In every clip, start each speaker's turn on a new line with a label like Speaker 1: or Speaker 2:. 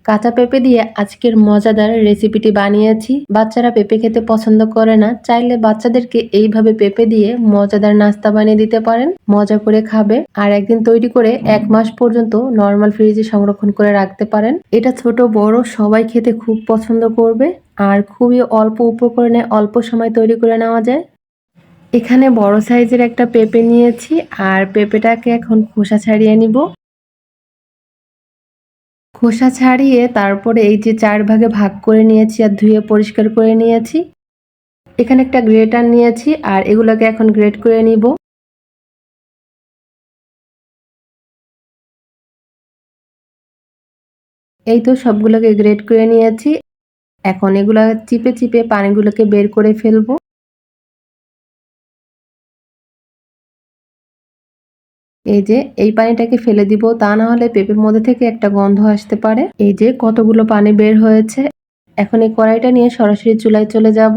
Speaker 1: কাঁচা পেঁপে দিয়ে আজকের মজাদার রেসিপিটি বানিয়েছি। বাচ্চারা পেঁপে খেতে পছন্দ করে না, চাইলে বাচ্চাদেরকে এইভাবে পেঁপে দিয়ে মজাদার নাস্তা বানিয়ে দিতে পারেন, মজা করে খাবে। আর একদিন তৈরি করে 1 মাস পর্যন্ত নরমাল ফ্রিজে সংরক্ষণ করে রাখতে পারেন। এটা ছোট বড় সবাই খেতে খুব পছন্দ করবে, আর খুবই অল্প উপকরণে অল্প সময় তৈরি করে নেওয়া যায়। এখানে বড় সাইজের একটা পেঁপে নিয়েছি, আর পেঁপেটাকে এখন খোসা ছাড়িয়ে নিব। খোসা ছাড়িয়ে তারপরে এই যে 4 ভাগে ভাগ করে নিয়েছি আর ধুয়ে পরিষ্কার করে নিয়েছি। এখানে একটা গ্রেটার নিয়েছি, আর এগুলোকে এখন গ্রেট করে নিব। এই তো সবগুলোকে গ্রেট করে নিয়েছি। এখন এগুলা চিপে চিপে পানিগুলোকে বের করে ফেলবো। এই যে এই পানিটাকে ফেলে দিব, তা না হলে পেঁপের মধ্যে থেকে একটা গন্ধ আসতে পারে। এই যে কতগুলো পানি বের হয়েছে। এখন এই কড়াইটা নিয়ে সরাসরি চুলায় চলে যাব।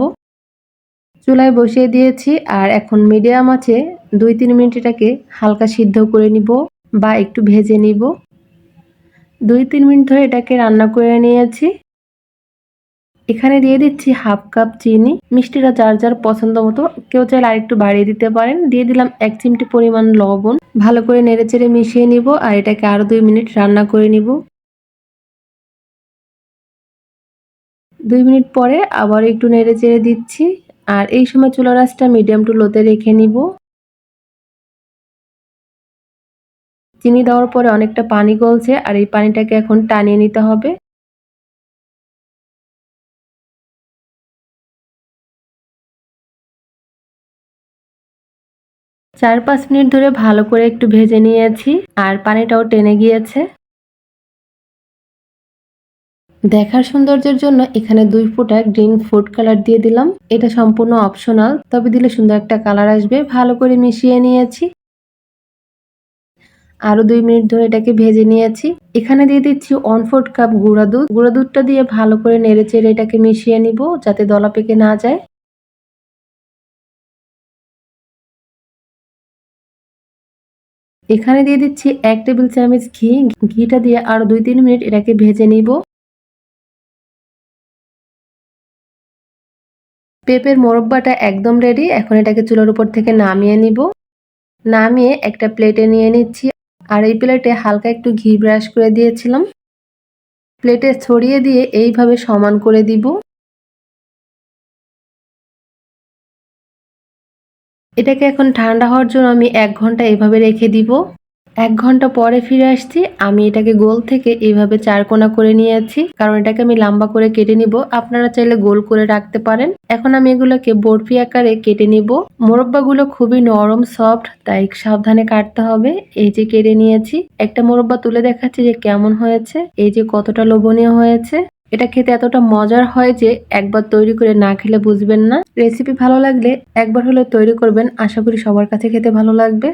Speaker 1: চুলায় বসিয়ে দিয়েছি, আর এখন মিডিয়াম আঁচে 2-3 মিনিট এটাকে হালকা সিদ্ধ করে নিব বা একটু ভেজে নিব। 2-3 মিনিট ধরে এটাকে রান্না করে নিয়েছি। এখানে দিয়ে দিচ্ছি 1/2 কাপ চিনি। মিষ্টিটা যার যার পছন্দ মতো, কেউ চাইলে আরেকটু বাড়িয়ে দিতে পারেন। দিয়ে দিলাম 1 চিমটি পরিমাণ লবণ। ভালো করে নেড়েচেড়ে মিশিয়ে নিব, আর এটাকে আরো 2 মিনিট রান্না করে নিব। 2 মিনিট পরে আবার একটু নেড়েচেড়ে দিচ্ছি, আর এই সময় চুলার আঁচটা মিডিয়াম টু লোতে রেখে নিব। চিনি দেওয়ার পরে অনেকটা পানি গলছে, আর এই পানিটাকে এখন টানিয়ে নিতে হবে। চার 5 মিনিট ধরে ভালো করে একটু ভেজে নিয়েছি, আর পানিটাও টেনে গিয়েছে। দেখার সৌন্দর্যের জন্য এখানে 2 ফোঁটা গ্রিন ফুড কালার দিয়ে দিলাম। এটা সম্পূর্ণ অপশনাল, তবে দিলে সুন্দর একটা কালার আসবে। ভালো করে মিশিয়ে নিয়েছি। আরো 2 মিনিট ধরে এটাকে ভেজে নিয়েছি। এখানে দিয়ে দিচ্ছি 1/4 কাপ গুঁড়া দুধ। গুঁড়া দুধটা দিয়ে ভালো করে নেড়েচেড়ে এটাকে মিশিয়ে নিব, যাতে দলা পেকে না যায়। এখানে দিয়ে দিচ্ছি 1 টেবিল চামচ ঘি। ঘিটা দিয়ে আরো 2-3 মিনিট এটাকে ভেজে নিব। পেঁপের মোরব্বাটা একদম রেডি। এখন এটাকে চুলার উপর থেকে নামিয়ে নিব। নামিয়ে একটা প্লেটে নিয়ে নিচ্ছি, আর এই প্লেটে হালকা একটু ঘি ব্রাশ করে দিয়েছিলাম। প্লেটে ছড়িয়ে দিয়ে এইভাবে সমান করে দিব। এটাকে এখন ঠান্ডা হওয়ার জন্য আমি 1 ঘন্টা এভাবে রেখে দিব। 1 ঘন্টা পরে ফিরে আসছি। আমি এটাকে গোল থেকে এইভাবে 4 কোনা করে নিয়েছি, কারণ এটাকে আমি লম্বা করে কেটে নিব। আপনারা চাইলে গোল করে রাখতে পারেন। এখন আমি এগুলোকে বরফি আকারে কেটে নিব। মোরব্বাগুলো খুবই নরম সফট, তাই সাবধানে কাটতে হবে। এই যে কেটে নিয়েছি। একটা মোরব্বা তুলে দেখাচ্ছি যে কেমন হয়েছে। এই যে কতটা লোভনীয় হয়েছে। এটা খেতে এতটা মজার হয় যে একবার তৈরি করে না খেলে বুঝবেন না। রেসিপি ভালো লাগলে একবার হলেও তৈরি করবেন। আশা করি সবার কাছে খেতে ভালো লাগবে।